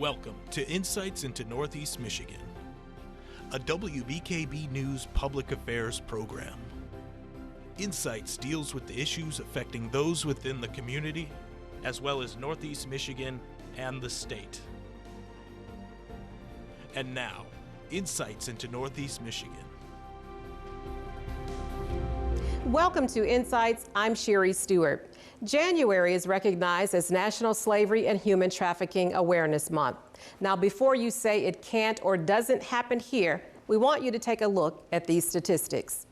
Welcome to Insights into Northeast Michigan, a WBKB News public affairs program. Insights deals with the issues affecting those within the community, as well as Northeast Michigan and the state. And now, Insights into Northeast Michigan. Welcome to Insights. I'm Sherry Stewart. January is recognized as National Slavery and Human Trafficking Awareness Month. Now, before you say it can't or doesn't happen here, we want you to take a look at these statistics.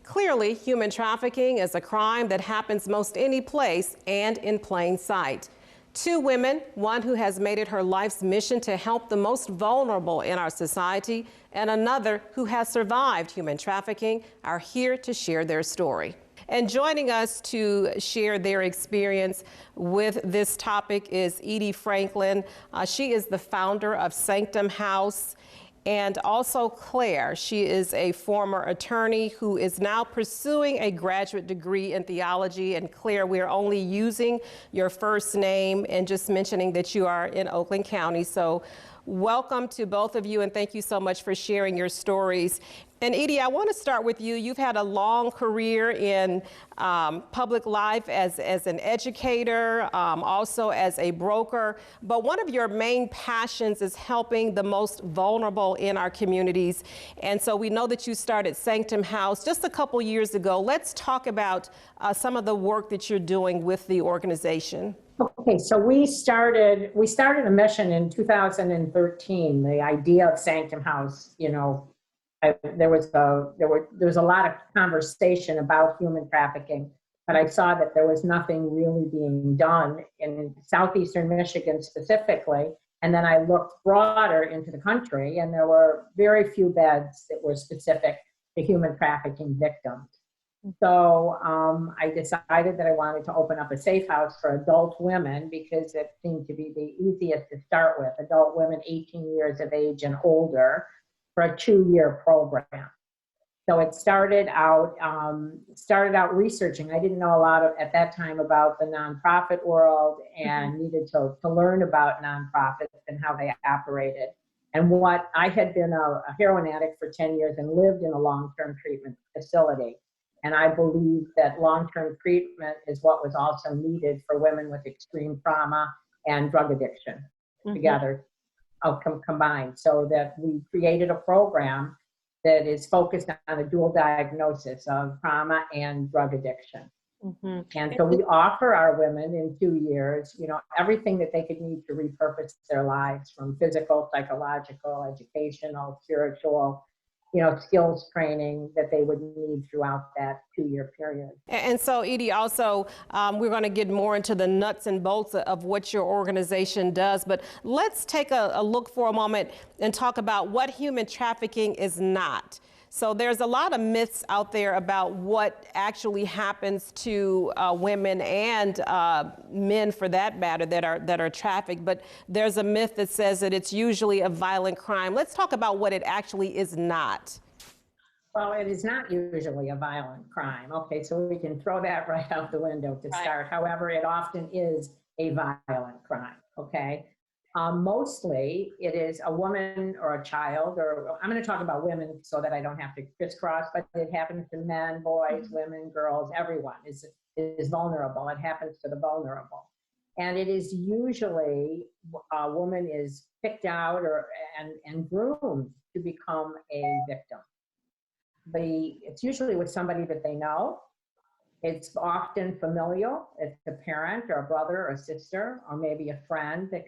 Clearly, human trafficking is a crime that happens most any place and in plain sight. Two women, one who has made it her life's mission to help the most vulnerable in our society, and another who has survived human trafficking, are here to share their story. And joining us to share their experience with this topic is Edie Franklin. She is the founder of Sanctum House. And also Claire. She is a former attorney who is now pursuing a graduate degree in theology. And Claire, we're only using your first name and just mentioning that you are in Oakland County. So welcome to both of you, and thank you so much for sharing your stories. And Edie, I want to start with you. You've had a long career in public life as an educator, also as a broker, but one of your main passions is helping the most vulnerable in our communities. And so we know that you started Sanctum House just a couple years ago. Let's talk about some of the work that you're doing with the organization. Okay, so we started a mission in 2013. The idea of Sanctum House, there was a lot of conversation about human trafficking, but I saw that there was nothing really being done in southeastern Michigan specifically. And then I looked broader into the country, and there were very few beds that were specific to human trafficking victims. So I decided that I wanted to open up a safe house for adult women because it seemed to be the easiest to start with, adult women 18 years of age and older, for a 2-year program. So it started out researching. I didn't know a lot at that time about the nonprofit world and needed to learn about nonprofits and how they operated. And what I had been a heroin addict for 10 years and lived in a long-term treatment facility. And I believe that long-term treatment is what was also needed for women with extreme trauma and drug addiction together, combined. So that we created a program that is focused on a dual diagnosis of trauma and drug addiction. And so we offer our women in 2 years, everything that they could need to repurpose their lives, from physical, psychological, educational, spiritual, skills training that they would need throughout that 2-year period. And so, Edie, also, we're going to get more into the nuts and bolts of what your organization does, but let's take a look for a moment and talk about what human trafficking is not. So there's a lot of myths out there about what actually happens to women and men, for that matter, that are trafficked. But there's a myth that says that it's usually a violent crime. Let's talk about what it actually is not. Well, it is not usually a violent crime. Okay, so we can throw that right out the window to start. However, it often is a violent crime. Okay. Mostly it is a woman or a child, or I'm going to talk about women so that I don't have to crisscross, but it happens to men, boys, women, girls, everyone is vulnerable. It happens to the vulnerable. And it is usually a woman is picked out and groomed to become a victim. It's usually with somebody that they know. It's often familial. It's a parent or a brother or a sister, or maybe a friend that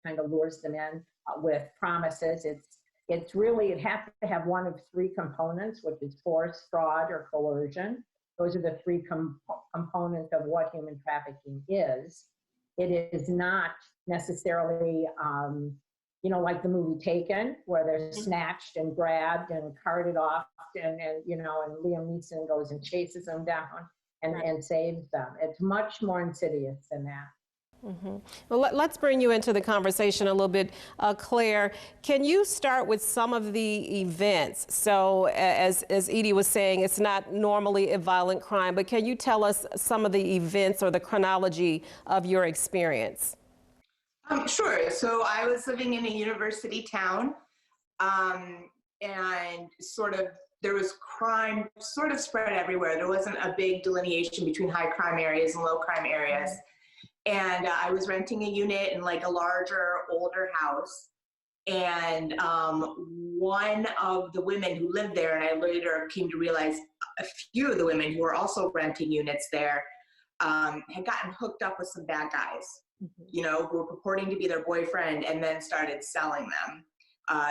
kind of lures them in with promises. It has to have one of 3 components, which is force, fraud, or coercion. Those are the 3 components of what human trafficking is. It is not necessarily, like the movie Taken, where they're snatched and grabbed and carted off, and Liam Neeson goes and chases them down and saves them. It's much more insidious than that. Well, let's bring you into the conversation a little bit. Claire, can you start with some of the events? So as Edie was saying, it's not normally a violent crime, but can you tell us some of the events or the chronology of your experience? Sure. So I was living in a university town, and there was crime sort of spread everywhere. There wasn't a big delineation between high crime areas and low crime areas. And I was renting a unit in like a larger, older house. And one of the women who lived there, and I later came to realize a few of the women who were also renting units there, had gotten hooked up with some bad guys, who were purporting to be their boyfriend and then started selling them.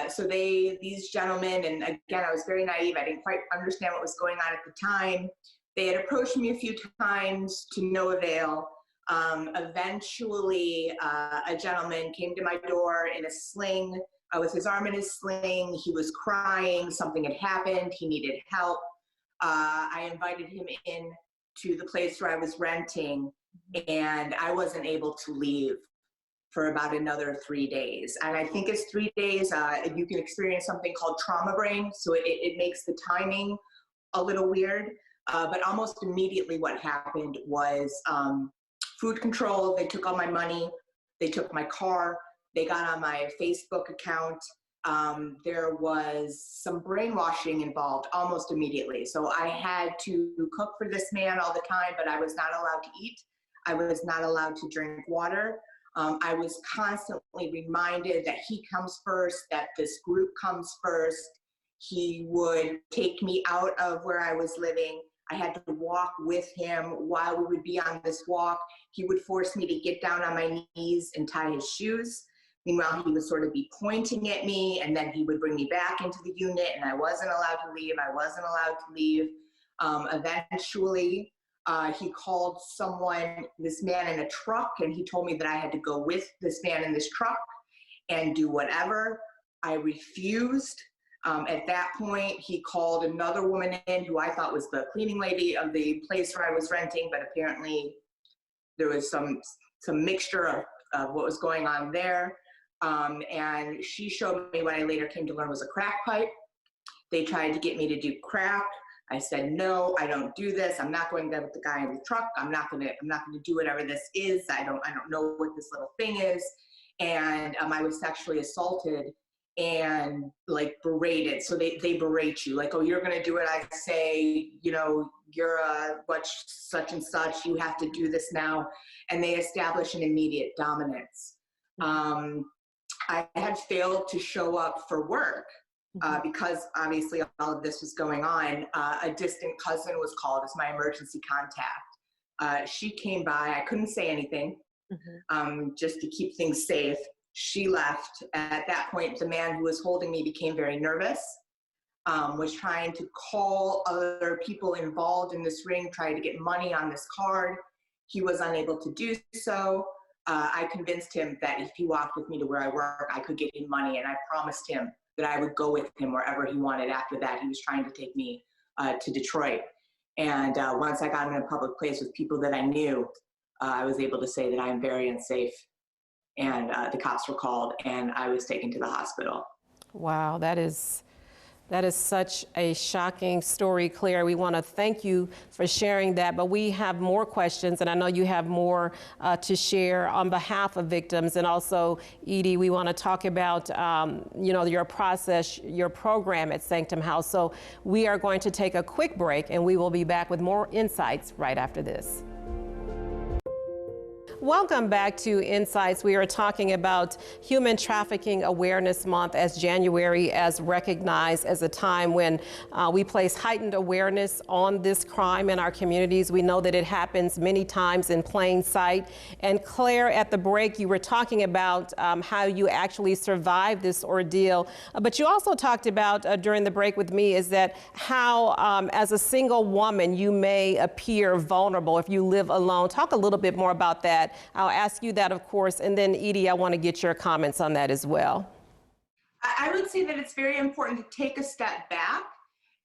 So these gentlemen, and again, I was very naive. I didn't quite understand what was going on at the time. They had approached me a few times to no avail. Eventually, a gentleman came to my door in a sling, with his arm in his sling. He was crying. Something had happened. He needed help. I invited him in to the place where I was renting, and I wasn't able to leave for about another 3 days. And I think it's 3 days, you can experience something called trauma brain. So it makes the timing a little weird. But almost immediately what happened was food control. They took all my money. They took my car. They got on my Facebook account. There was some brainwashing involved almost immediately. So I had to cook for this man all the time, but I was not allowed to eat. I was not allowed to drink water. I was constantly reminded that he comes first, that this group comes first. He would take me out of where I was living. I had to walk with him while we would be on this walk. He would force me to get down on my knees and tie his shoes. Meanwhile, he would sort of be pointing at me, and then he would bring me back into the unit, and I wasn't allowed to leave. I wasn't allowed to leave. Eventually, he called this man in a truck, and he told me that I had to go with this man in this truck and do whatever. I refused. At that point, he called another woman in who I thought was the cleaning lady of the place where I was renting, but apparently there was some mixture of what was going on there. And she showed me what I later came to learn was a crack pipe. They tried to get me to do crack. I said, no, I don't do this. I'm not going there with the guy in the truck. I'm not gonna do whatever this is. I don't know what this little thing is. And I was sexually assaulted and like berated. So they berate you, like, oh, you're gonna do what I say, you're such and such, you have to do this now. And they establish an immediate dominance. I had failed to show up for work because obviously all of this was going on. A distant cousin was called as my emergency contact. She came by. I couldn't say anything just to keep things safe. She left. At that point, the man who was holding me became very nervous, was trying to call other people involved in this ring, trying to get money on this card. He was unable to do so. I convinced him that if he walked with me to where I work, I could get him money, and I promised him that I would go with him wherever he wanted. After that, he was trying to take me to Detroit. And once I got in a public place with people that I knew, I was able to say that I am very unsafe. And the cops were called, and I was taken to the hospital. Wow, that is such a shocking story, Claire. We want to thank you for sharing that, but we have more questions, and I know you have more to share on behalf of victims. And also, Edie, we want to talk about, your process, your program at Sanctum House. So we are going to take a quick break, and we will be back with more insights right after this. Welcome back to Insights. We are talking about Human Trafficking Awareness Month, as January as recognized as a time when we place heightened awareness on this crime in our communities. We know that it happens many times in plain sight. And Claire, at the break, you were talking about how you actually survived this ordeal. But you also talked about during the break with me is that how as a single woman you may appear vulnerable if you live alone. Talk a little bit more about that. I'll ask you that, of course, and then Edie, I want to get your comments on that as well. I would say that it's very important to take a step back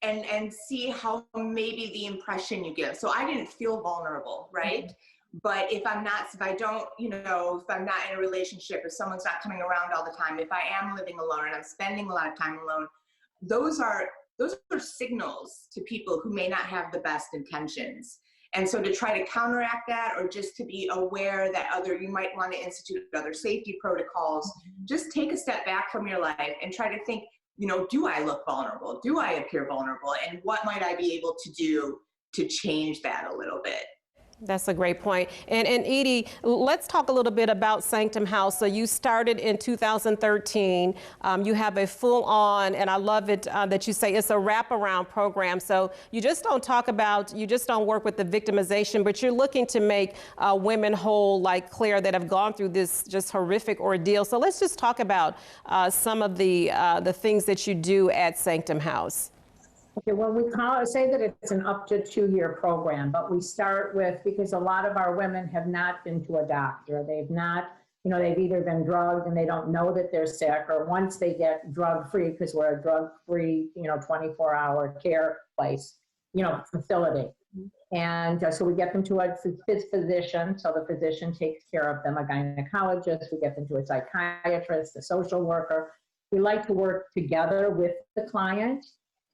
and see how maybe the impression you give. So I didn't feel vulnerable, right? But if I'm not in a relationship, if someone's not coming around all the time, if I am living alone and I'm spending a lot of time alone, those are signals to people who may not have the best intentions. And so to try to counteract that, or just to be aware that you might want to institute other safety protocols, just take a step back from your life and try to think, do I look vulnerable? Do I appear vulnerable? And what might I be able to do to change that a little bit? That's a great point. And Edie, let's talk a little bit about Sanctum House. So you started in 2013. You have a full-on, and I love it that you say it's a wraparound program. So you just don't work with the victimization, but you're looking to make women whole, like Claire, that have gone through this just horrific ordeal. So let's just talk about some of the things that you do at Sanctum House. Okay, well, we say that it's an up to 2-year program, but we start with, because a lot of our women have not been to a doctor. They've not, they've either been drugged and they don't know that they're sick, or once they get drug-free, because we're a drug-free, 24-hour care place, facility. And so we get them to a physician, so the physician takes care of them, a gynecologist. We get them to a psychiatrist, a social worker. We like to work together with the client,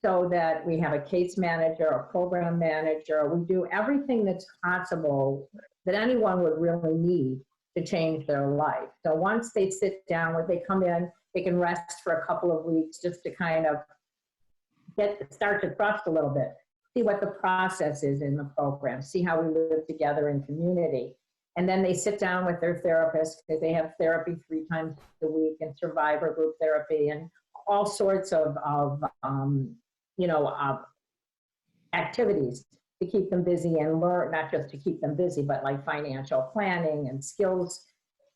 so that we have a case manager, a program manager. We do everything that's possible that anyone would really need to change their life. So once they sit down, when they come in, they can rest for a couple of weeks just to kind of start to trust a little bit, see what the process is in the program, see how we live together in community. And then they sit down with their therapist, because they have therapy 3 times a week, and survivor group therapy, and all sorts of activities to keep them busy and learn, not just to keep them busy, but like financial planning and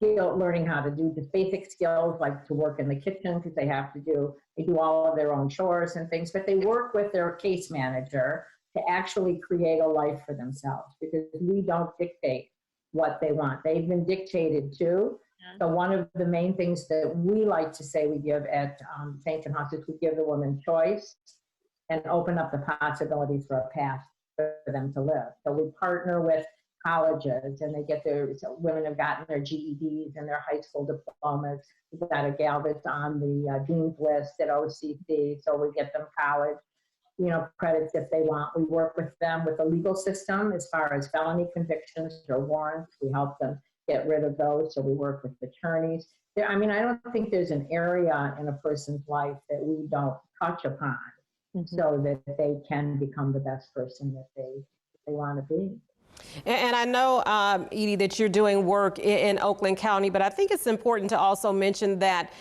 learning how to do just basic skills, like to work in the kitchen, because they do all of their own chores and things, but they work with their case manager to actually create a life for themselves, because we don't dictate what they want. They've been dictated to. So one of the main things that we like to say we give at Sanctum House is we give the woman choice and open up the possibilities for a path for them to live. So we partner with colleges, and women have gotten their GEDs and their high school diplomas. We've got a gal that's on the dean's list at OCC, so we get them college, credits if they want. We work with them with the legal system as far as felony convictions or warrants. We help them get rid of those, so we work with attorneys. I don't think there's an area in a person's life that we don't touch upon, so that they can become the best person that they want to be. And I know, Edie, that you're doing work in Oakland County, but I think it's important to also mention that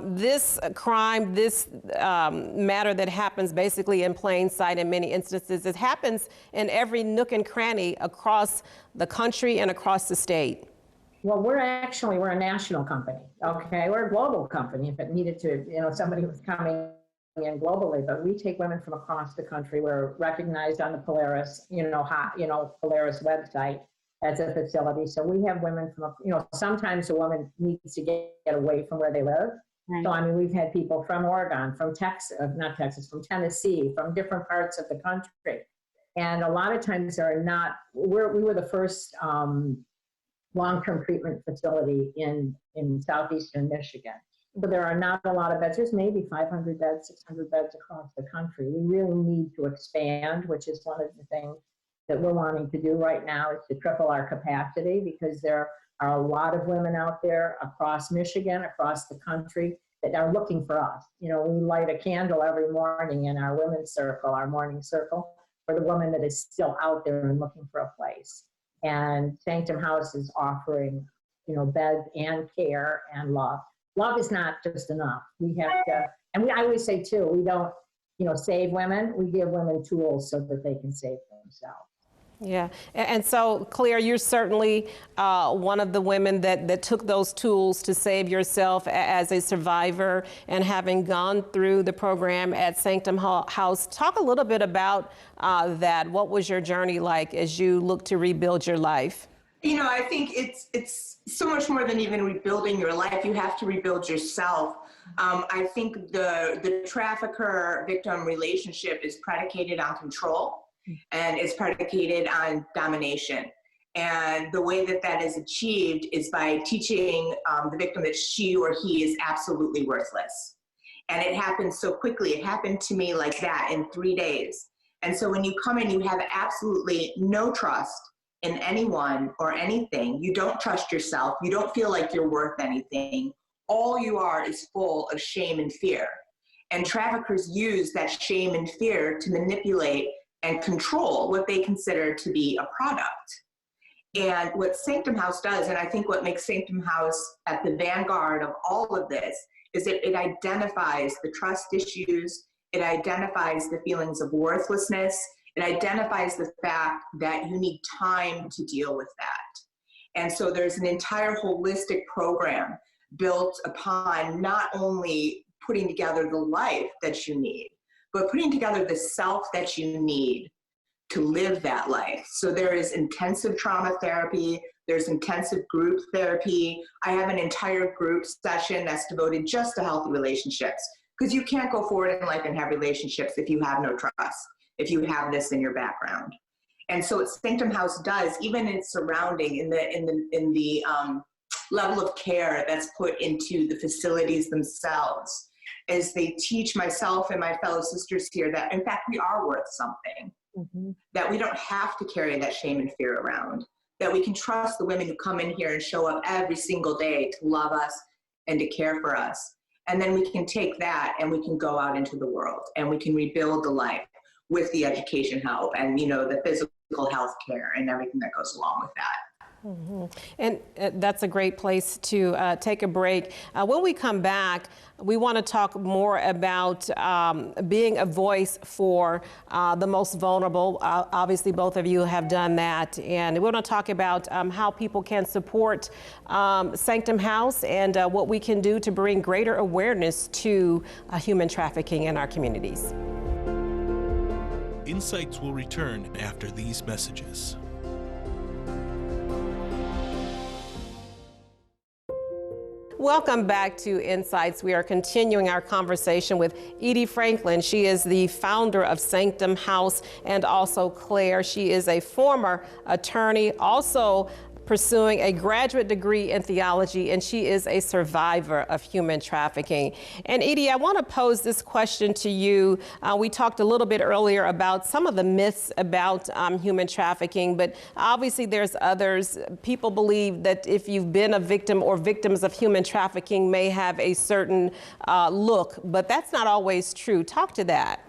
this crime, this matter that happens basically in plain sight in many instances, it happens in every nook and cranny across the country and across the state. Well, we're a national company, okay? We're a global company. If it needed to, somebody was coming in globally, but we take women from across the country. We're recognized on the Polaris, Polaris website as a facility. So we have women from, sometimes a woman needs to get away from where they live. Right. So, we've had people from Oregon, from from Tennessee, from different parts of the country. And a lot of times we were the first long-term treatment facility in southeastern Michigan. But there are not a lot of beds. There's maybe 500 beds, 600 beds across the country. We really need to expand, which is one of the things that we're wanting to do right now, is to triple our capacity, because there are a lot of women out there across Michigan, across the country, that are looking for us. We light a candle every morning in our women's circle, our morning circle, for the woman that is still out there and looking for a place. And Sanctum House is offering, beds and care and love. Love is not just enough. We have to, and I always say too, we don't, save women. We give women tools so that they can save themselves. Yeah, and so Claire, you're certainly one of the women that took those tools to save yourself as a survivor, and having gone through the program at Sanctum House. Talk a little bit about that. What was your journey like as you look to rebuild your life? I think it's so much more than even rebuilding your life. You have to rebuild yourself. I think the trafficker-victim relationship is predicated on control, and it's predicated on domination. And the way that is achieved is by teaching the victim that she or he is absolutely worthless. And it happens so quickly. It happened to me like that in 3 days. And so when you come in, you have absolutely no trust in anyone or anything. You don't trust yourself. You don't feel like you're worth anything. All you are is full of shame and fear. And traffickers use that shame and fear to manipulate and control what they consider to be a product. And what Sanctum House does, and I think what makes Sanctum House at the vanguard of all of this, is that it identifies the trust issues, it identifies the feelings of worthlessness, it identifies the fact that you need time to deal with that. And so there's an entire holistic program built upon not only putting together the life that you need, but putting together the self that you need to live that life. So there is intensive trauma therapy, there's intensive group therapy. I have an entire group session that's devoted just to healthy relationships, because you can't go forward in life and have relationships if you have no trust, if you have this in your background. And so what Sanctum House does, even in its surrounding, in the level of care that's put into the facilities themselves, is they teach myself and my fellow sisters here that, in fact, we are worth something. Mm-hmm. That we don't have to carry that shame and fear around, that we can trust the women who come in here and show up every single day to love us and to care for us. And then we can take that and we can go out into the world and we can rebuild the life with the education help and, you know, the physical health care and everything that goes along with that. Mm-hmm. And that's a great place to take a break. When we come back, we want to talk more about being a voice for the most vulnerable. Obviously, both of you have done that. And we want to talk about how people can support Sanctum House and what we can do to bring greater awareness to human trafficking in our communities. Insights will return after these messages. Welcome back to Insights. We are continuing our conversation with Edie Franklin. She is the founder of Sanctum House, and also Claire. She is a former attorney, also pursuing a graduate degree in theology, and she is a survivor of human trafficking. And Edie, I want to pose this question to you. We talked a little bit earlier about some of the myths about human trafficking, but obviously there's others. People believe that if you've been a victim or victims of human trafficking may have a certain look, but that's not always true. Talk to that.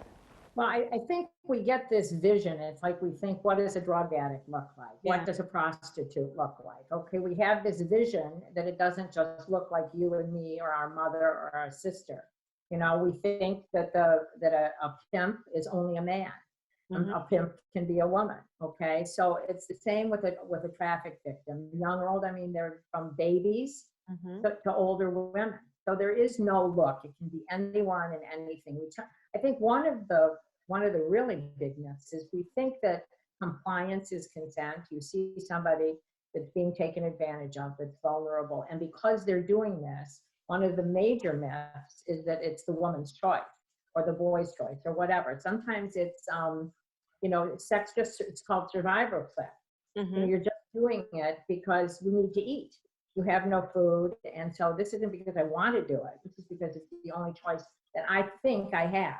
Well, I think we get this vision. It's like we think, what does a drug addict look like? Yeah. What does a prostitute look like? Okay, we have this vision that it doesn't just look like you and me or our mother or our sister. You know, we think that a pimp is only a man. Mm-hmm. A pimp can be a woman. Okay, so it's the same with a traffic victim, young or old. I mean, they're from babies mm-hmm. to older women. So there is no look. It can be anyone and anything. I think one of the really big myths is we think that compliance is consent. You see somebody that's being taken advantage of, that's vulnerable, and because they're doing this, one of the major myths is that it's the woman's choice or the boy's choice or whatever. Sometimes it's sex it's called survival sex. Mm-hmm. You're just doing it because you need to eat. You have no food, and so this isn't because I want to do it. This is because it's the only choice that I think I have.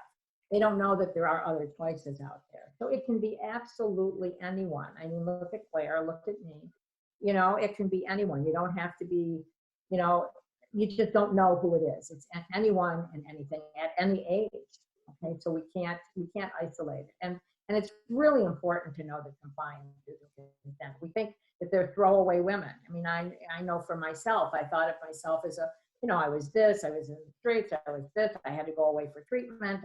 They don't know that there are other choices out there. So it can be absolutely anyone. I mean, look at Claire, look at me. You know, it can be anyone. You don't have to be, you just don't know who it is. It's anyone and anything at any age. Okay, so we can't isolate it. And it's really important to know that compliance is consent. We think that they're throwaway women. I mean, I know for myself, I thought of myself as I was this, I was in the streets, I was this, I had to go away for treatment,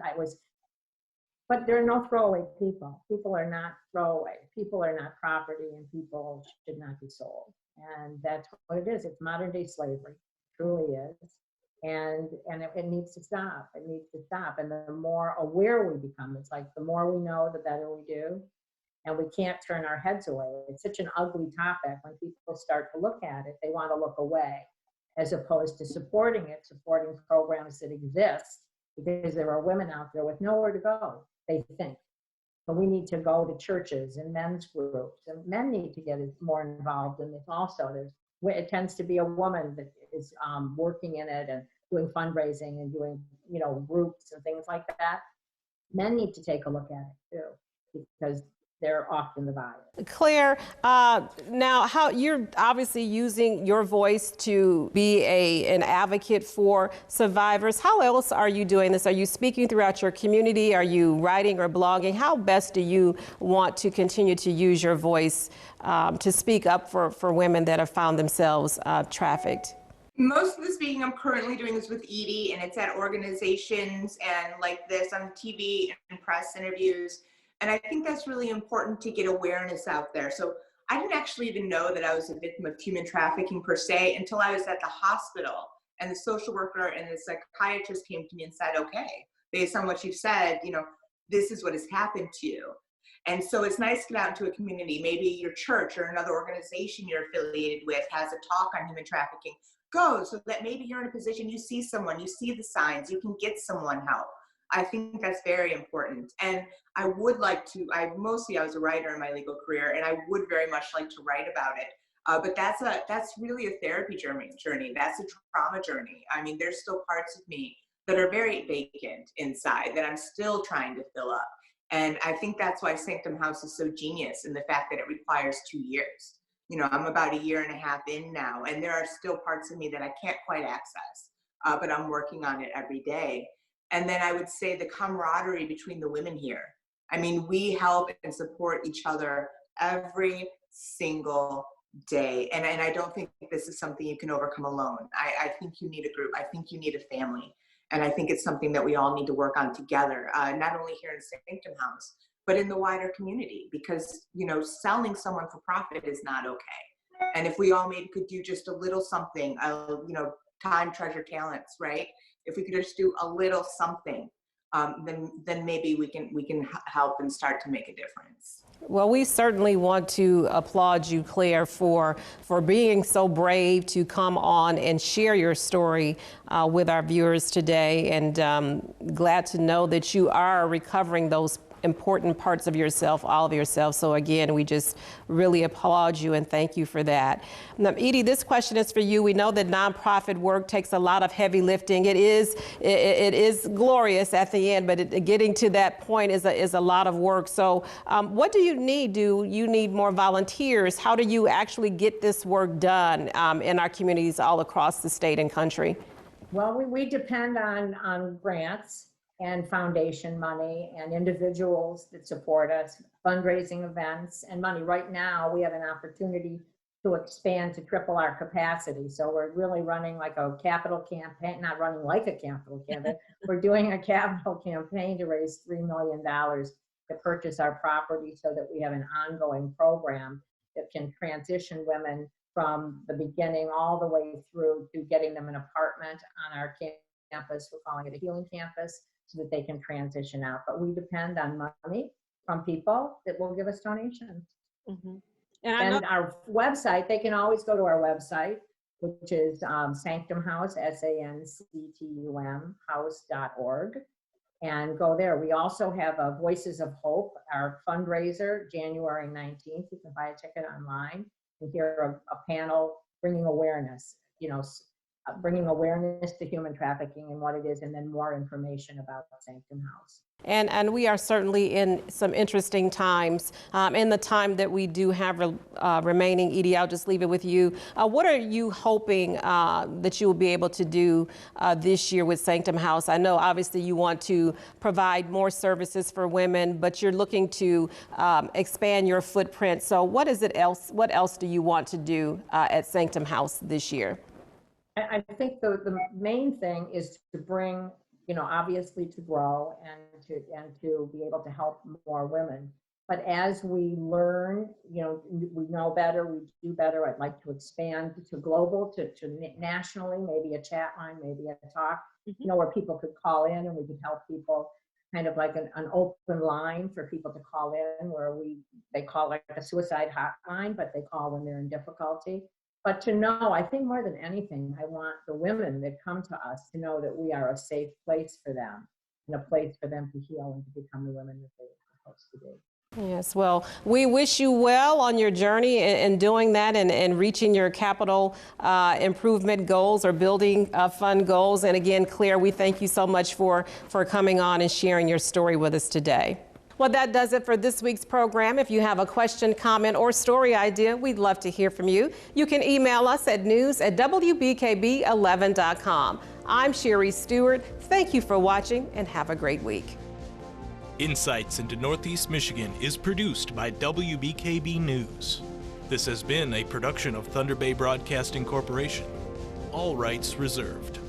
but there are no throwaway people. People are not throwaway. People are not property, and people should not be sold. And that's what it is. It's modern day slavery, truly is. And it needs to stop. It needs to stop. And the more aware we become, it's like the more we know, the better we do. And we can't turn our heads away. It's such an ugly topic. When people start to look at it, they want to look away, as opposed to supporting programs that exist, because there are women out there with nowhere to go, they think. So we need to go to churches and men's groups, and men need to get more involved in this also. It tends to be a woman that is working in it and doing fundraising and doing, groups and things like that. Men need to take a look at it too. because they're often the buyers. Claire, now how you're obviously using your voice to be an advocate for survivors. How else are you doing this? Are you speaking throughout your community? Are you writing or blogging? How best do you want to continue to use your voice to speak up for women that have found themselves trafficked? Most of the speaking I'm currently doing is with Edie, and it's at organizations and like this on TV and press interviews. And I think that's really important to get awareness out there. So I didn't actually even know that I was a victim of human trafficking per se until I was at the hospital, and the social worker and the psychiatrist came to me and said, okay, based on what you've said, this is what has happened to you. And so it's nice to get out into a community. Maybe your church or another organization you're affiliated with has a talk on human trafficking. Go, so that maybe you're in a position, you see someone, you see the signs, you can get someone help. I think that's very important. And I would like to, I was a writer in my legal career, and I would very much like to write about it. But that's really a therapy journey. That's a trauma journey. I mean, there's still parts of me that are very vacant inside that I'm still trying to fill up. And I think that's why Sanctum House is so genius in the fact that it requires 2 years. I'm about 1.5 years in now, and there are still parts of me that I can't quite access, but I'm working on it every day. And then I would say the camaraderie between the women here. I mean, we help and support each other every single day. And I don't think this is something you can overcome alone. I think you need a group. I think you need a family. And I think it's something that we all need to work on together, not only here in Sanctum House, but in the wider community, because, selling someone for profit is not okay. And if we all maybe could do just a little something, time, treasure, talents, right? If we could just do a little something, then maybe we can help and start to make a difference. Well, we certainly want to applaud you, Claire, for being so brave to come on and share your story with our viewers today, and glad to know that you are recovering those important parts of yourself, all of yourself. So again, we just really applaud you and thank you for that. Now, Edie, this question is for you. We know that nonprofit work takes a lot of heavy lifting. It is glorious at the end, but getting to that point is a lot of work. So what do you need? Do you need more volunteers? How do you actually get this work done in our communities all across the state and country? Well, we depend on grants and foundation money and individuals that support us, fundraising events and money. Right now, we have an opportunity to expand to triple our capacity. So we're really running like a capital campaign, not running like a capital campaign. We're doing a capital campaign to raise $3 million to purchase our property so that we have an ongoing program that can transition women from the beginning all the way through to getting them an apartment on our campus. We're calling it a healing campus, so that they can transition out. But we depend on money from people that will give us donations. Mm-hmm. And our website, they can always go to our website, which is Sanctum House, SANCTUM house.org, and go there. We also have a Voices of Hope, our fundraiser, January 19th. You can buy a ticket online and hear a panel bringing awareness, bringing awareness to human trafficking and what it is, and then more information about Sanctum House. And we are certainly in some interesting times. In the time that we do have remaining, Edie, I'll just leave it with you. What are you hoping that you will be able to do this year with Sanctum House? I know obviously you want to provide more services for women, but you're looking to expand your footprint. So what else do you want to do at Sanctum House this year? I think the main thing is to bring, obviously to grow and to be able to help more women. But as we learn, we know better, we do better. I'd like to expand to global, to nationally, maybe a chat line, maybe a talk, where people could call in and we could help people, kind of like an open line for people to call in, where they call like a suicide hotline, but they call when they're in difficulty. But to know, I think more than anything, I want the women that come to us to know that we are a safe place for them and a place for them to heal and to become the women that they're supposed to be. Yes, well, we wish you well on your journey in doing that and reaching your capital improvement goals or building fund goals. And again, Claire, we thank you so much for coming on and sharing your story with us today. Well, that does it for this week's program. If you have a question, comment, or story idea, we'd love to hear from you. You can email us at news@wbkb11.com. I'm Sherry Stewart. Thank you for watching and have a great week. Insights into Northeast Michigan is produced by WBKB News. This has been a production of Thunder Bay Broadcasting Corporation. All rights reserved.